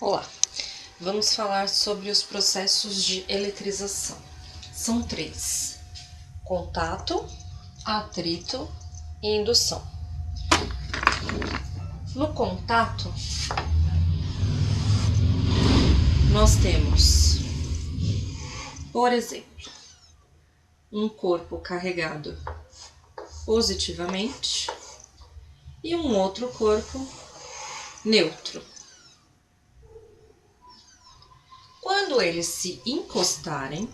Olá, vamos falar sobre os processos de eletrização. São três: contato, atrito e indução. No contato, nós temos, por exemplo, um corpo carregado positivamente e um outro corpo neutro. Quando eles se encostarem,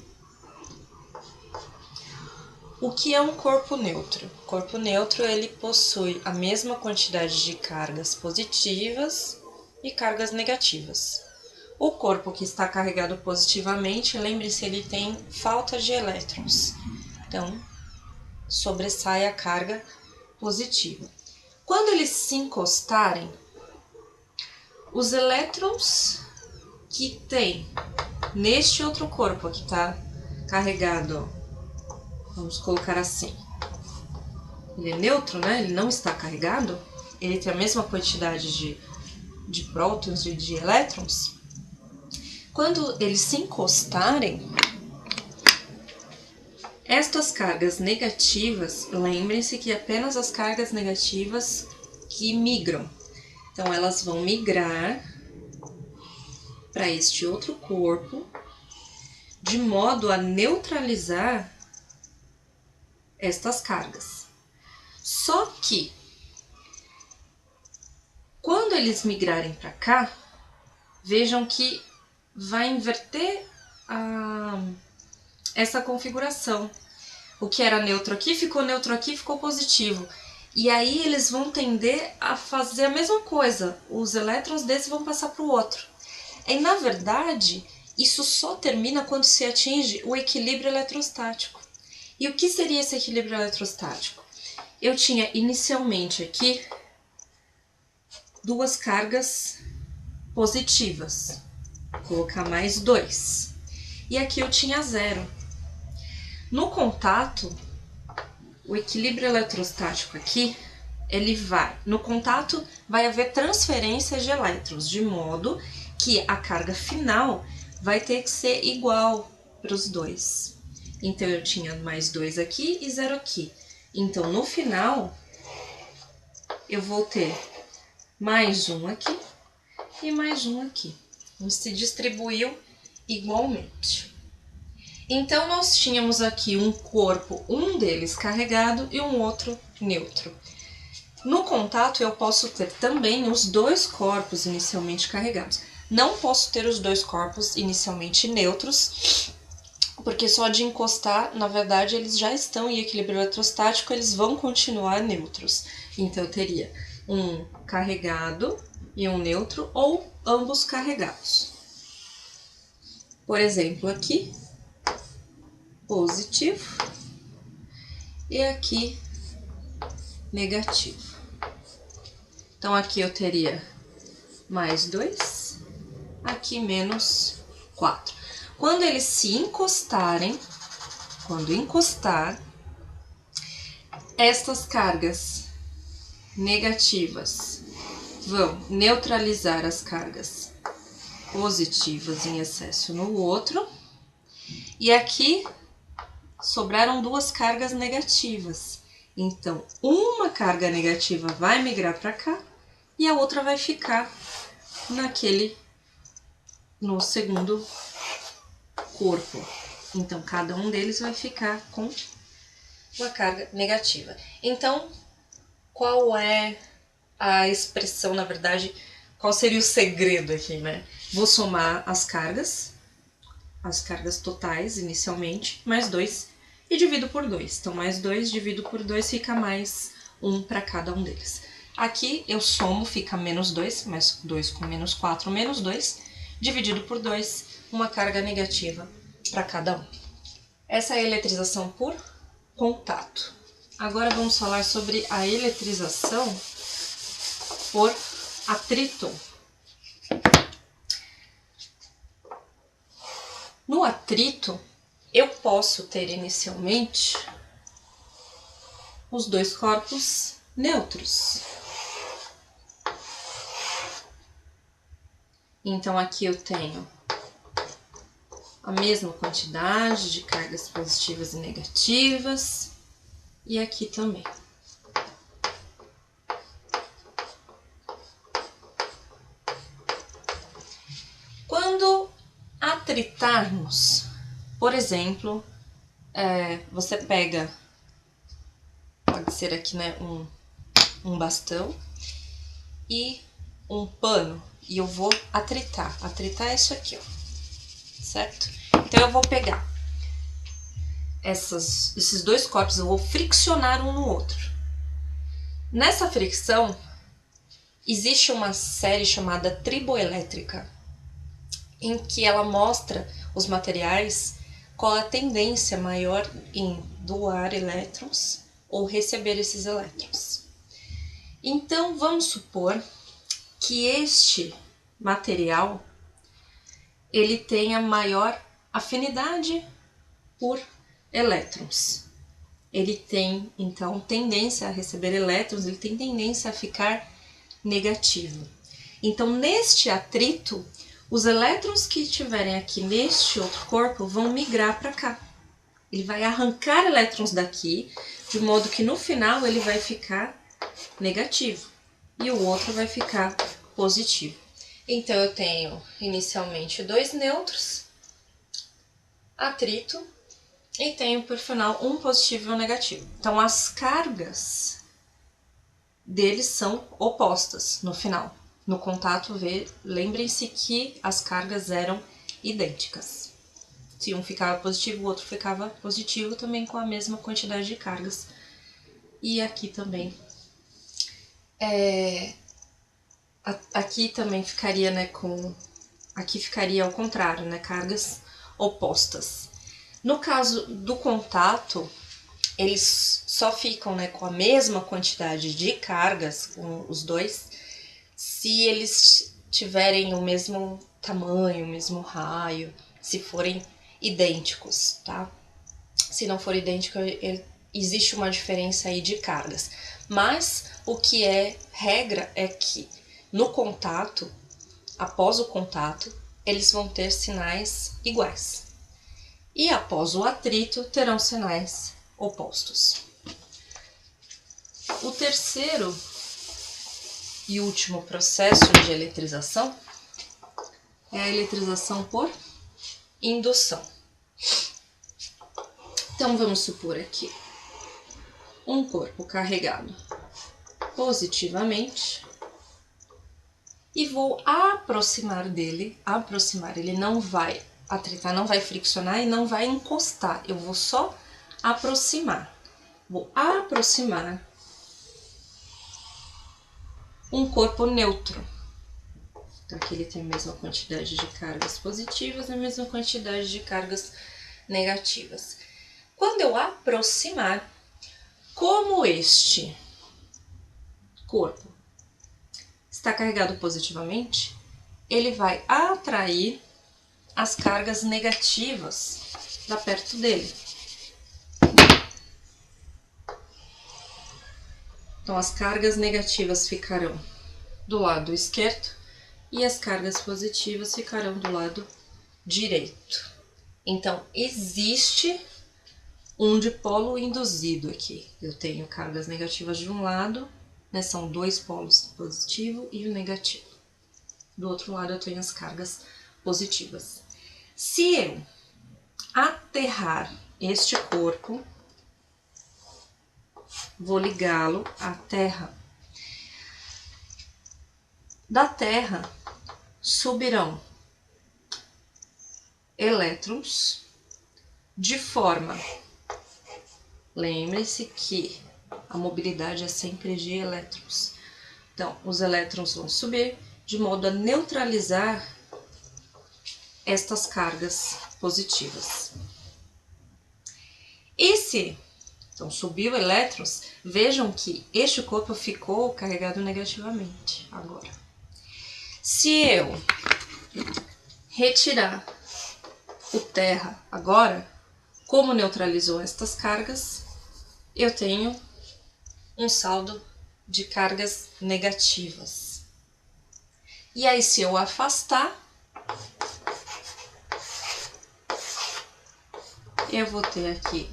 o que é um corpo neutro? O corpo neutro ele possui a mesma quantidade de cargas positivas e cargas negativas. O corpo que está carregado positivamente, lembre-se, ele tem falta de elétrons. Então, sobressai a carga positiva. Quando eles se encostarem, os elétrons que tem neste outro corpo que está carregado, vamos colocar assim, ele é neutro, né? Ele não está carregado, ele tem a mesma quantidade de prótons e de elétrons. Quando eles se encostarem, estas cargas negativas, lembrem-se que apenas as cargas negativas que migram. Então, elas vão migrar para este outro corpo, de modo a neutralizar estas cargas. Só que, quando eles migrarem para cá, vejam que vai inverter essa configuração. O que era neutro aqui, ficou positivo. E aí eles vão tender a fazer a mesma coisa. Os elétrons desse vão passar para o outro. E na verdade, isso só termina quando se atinge o equilíbrio eletrostático. E o que seria esse equilíbrio eletrostático? Eu tinha inicialmente aqui duas cargas positivas. Vou colocar mais 2. E aqui eu tinha 0. No contato, o equilíbrio eletrostático aqui, no contato vai haver transferência de elétrons, de modo que a carga final vai ter que ser igual para os dois. Então, eu tinha mais 2 aqui e 0 aqui. Então, no final, eu vou ter mais 1 aqui e mais 1 aqui. Então, se distribuiu igualmente. Então, nós tínhamos aqui um corpo, um deles carregado e um outro neutro. No contato, eu posso ter também os dois corpos inicialmente carregados. Não posso ter os dois corpos inicialmente neutros, porque só de encostar, na verdade, eles já estão em equilíbrio eletrostático, eles vão continuar neutros. Então, eu teria um carregado e um neutro, ou ambos carregados. Por exemplo, aqui, positivo, e aqui, negativo. Então, aqui eu teria mais 2, aqui menos 4. Quando eles se encostarem, quando encostar, estas cargas negativas vão neutralizar as cargas positivas em excesso no outro. E aqui sobraram duas cargas negativas. Então, uma carga negativa vai migrar para cá e a outra vai ficar no segundo corpo. Então, cada um deles vai ficar com uma carga negativa. Então, qual é a expressão, na verdade, qual seria o segredo aqui, né? Vou somar as cargas totais inicialmente, mais 2, e divido por 2. Então, mais 2 divido por 2 fica mais 1 para cada um deles. Aqui eu somo, fica menos 2, mais 2 com menos 4, menos 2, dividido por 2, uma carga negativa para cada um. Essa é a eletrização por contato. Agora vamos falar sobre a eletrização por atrito. No atrito, eu posso ter inicialmente os dois corpos neutros. Então, aqui eu tenho a mesma quantidade de cargas positivas e negativas. E aqui também. Quando atritarmos, por exemplo, você pega, pode ser aqui, né, um bastão e um pano, e eu vou atritar. Atritar é isso aqui, ó, certo? Então, eu vou pegar esses dois corpos, eu vou friccionar um no outro. Nessa fricção, existe uma série chamada triboelétrica, em que ela mostra os materiais qual a tendência maior em doar elétrons ou receber esses elétrons. Então, vamos supor que este material ele tenha maior afinidade por elétrons. Ele tem, então, tendência a receber elétrons, ele tem tendência a ficar negativo. Então, neste atrito, os elétrons que estiverem aqui neste outro corpo vão migrar para cá. Ele vai arrancar elétrons daqui, de modo que no final ele vai ficar negativo e o outro vai ficar positivo. Então, eu tenho inicialmente dois nêutrons, atrito, e tenho por final um positivo e um negativo. Então, as cargas deles são opostas no final. No contato V, lembrem-se que as cargas eram idênticas. Se um ficava positivo, o outro ficava positivo, também com a mesma quantidade de cargas. E aqui também. Aqui também ficaria, né, aqui ficaria ao contrário, né, cargas opostas. No caso do contato, eles só ficam, né, com a mesma quantidade de cargas, com os dois, se eles tiverem o mesmo tamanho, o mesmo raio, se forem idênticos, tá? Se não for idêntico, existe uma diferença aí de cargas. Mas o que é regra é que no contato, após o contato, eles vão ter sinais iguais. E após o atrito, terão sinais opostos. O terceiro e último processo de eletrização é a eletrização por indução. Então, vamos supor aqui um corpo carregado positivamente e vou aproximar dele. Ele não vai atritar, não vai friccionar e não vai encostar. Eu vou só aproximar. Vou aproximar um corpo neutro. Então, aqui ele tem a mesma quantidade de cargas positivas e a mesma quantidade de cargas negativas. Quando eu aproximar, como este corpo está carregado positivamente, ele vai atrair as cargas negativas para perto dele. Então, as cargas negativas ficarão do lado esquerdo e as cargas positivas ficarão do lado direito. Então, existe um dipolo induzido aqui. Eu tenho cargas negativas de um lado, né, são dois polos, positivo e o negativo. Do outro lado, eu tenho as cargas positivas. Se eu aterrar este corpo, vou ligá-lo à Terra. Da Terra subirão elétrons de forma. Lembre-se que a mobilidade é sempre de elétrons. Então, os elétrons vão subir de modo a neutralizar estas cargas positivas. Então, subiu elétrons, vejam que este corpo ficou carregado negativamente agora. Se eu retirar o terra agora, como neutralizou estas cargas, eu tenho um saldo de cargas negativas. E aí, se eu afastar, eu vou ter aqui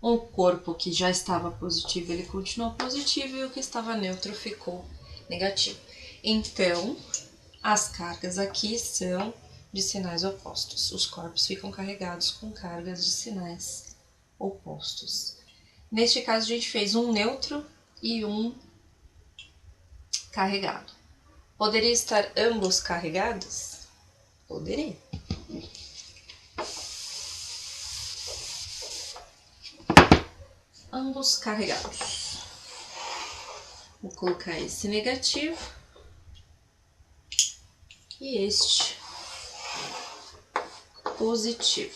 um corpo que já estava positivo, ele continuou positivo, e o que estava neutro ficou negativo. Então, as cargas aqui são de sinais opostos. Os corpos ficam carregados com cargas de sinais opostos. Neste caso, a gente fez um neutro e um carregado. Poderia estar ambos carregados? Poderia. Ambos carregados. Vou colocar esse negativo e este positivo.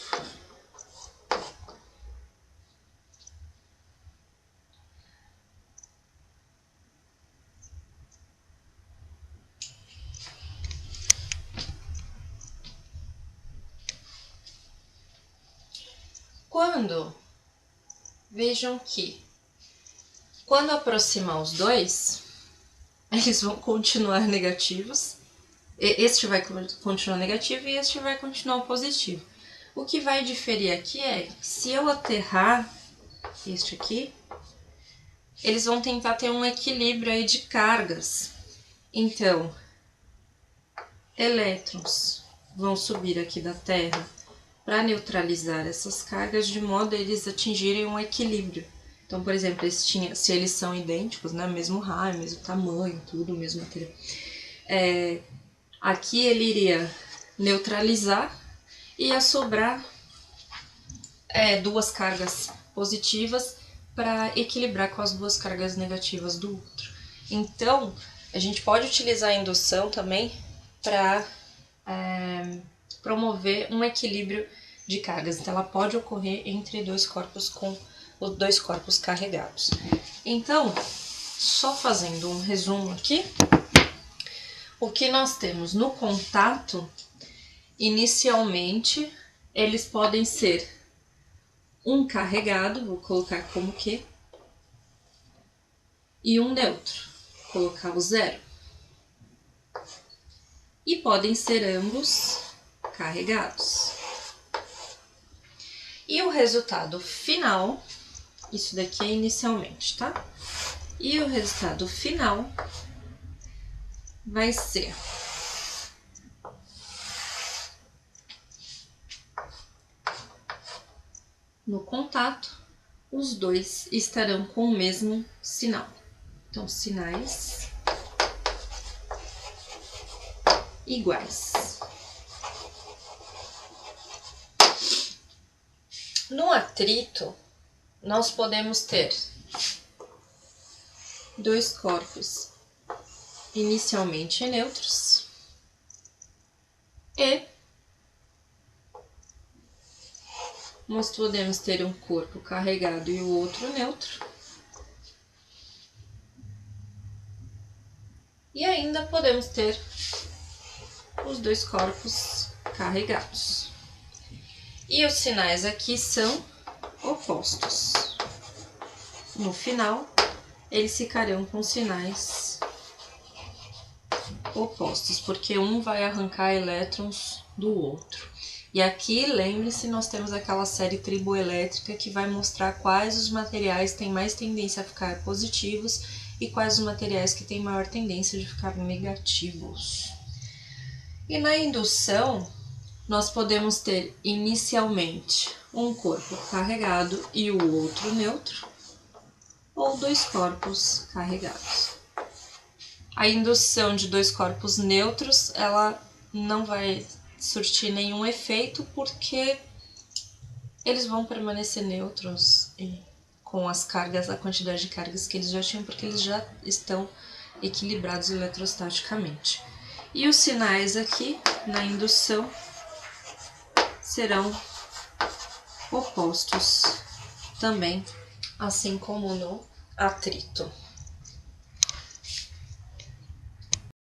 Vejam que quando aproximar os dois, eles vão continuar negativos. Este vai continuar negativo e este vai continuar positivo. O que vai diferir aqui é que se eu aterrar este aqui, eles vão tentar ter um equilíbrio aí de cargas. Então, elétrons vão subir aqui da Terra para neutralizar essas cargas, de modo a eles atingirem um equilíbrio. Então, por exemplo, se eles são idênticos, né, mesmo raio, mesmo tamanho, tudo, mesmo material, aqui ele iria neutralizar e ia sobrar duas cargas positivas para equilibrar com as duas cargas negativas do outro. Então, a gente pode utilizar a indução também para promover um equilíbrio de cargas. Então, ela pode ocorrer entre dois corpos com os dois corpos carregados. Então, só fazendo um resumo aqui, o que nós temos no contato, inicialmente, eles podem ser um carregado, vou colocar como Q, e um neutro, vou colocar o 0. E podem ser ambos carregados. E o resultado final, isso daqui é inicialmente, tá? E o resultado final vai ser no contato, os dois estarão com o mesmo sinal. Então, sinais iguais. No atrito, nós podemos ter dois corpos inicialmente neutros e nós podemos ter um corpo carregado e o outro neutro. E ainda podemos ter os dois corpos carregados. E os sinais aqui são opostos. No final, eles ficarão com sinais opostos, porque um vai arrancar elétrons do outro. E aqui, lembre-se, nós temos aquela série triboelétrica que vai mostrar quais os materiais têm mais tendência a ficar positivos e quais os materiais que têm maior tendência de ficar negativos. E na indução, nós podemos ter inicialmente um corpo carregado e o outro neutro, ou dois corpos carregados. A indução de dois corpos neutros, ela não vai surtir nenhum efeito, porque eles vão permanecer neutros com as cargas, a quantidade de cargas que eles já tinham, porque eles já estão equilibrados eletrostaticamente. E os sinais aqui na indução serão opostos também, assim como no atrito.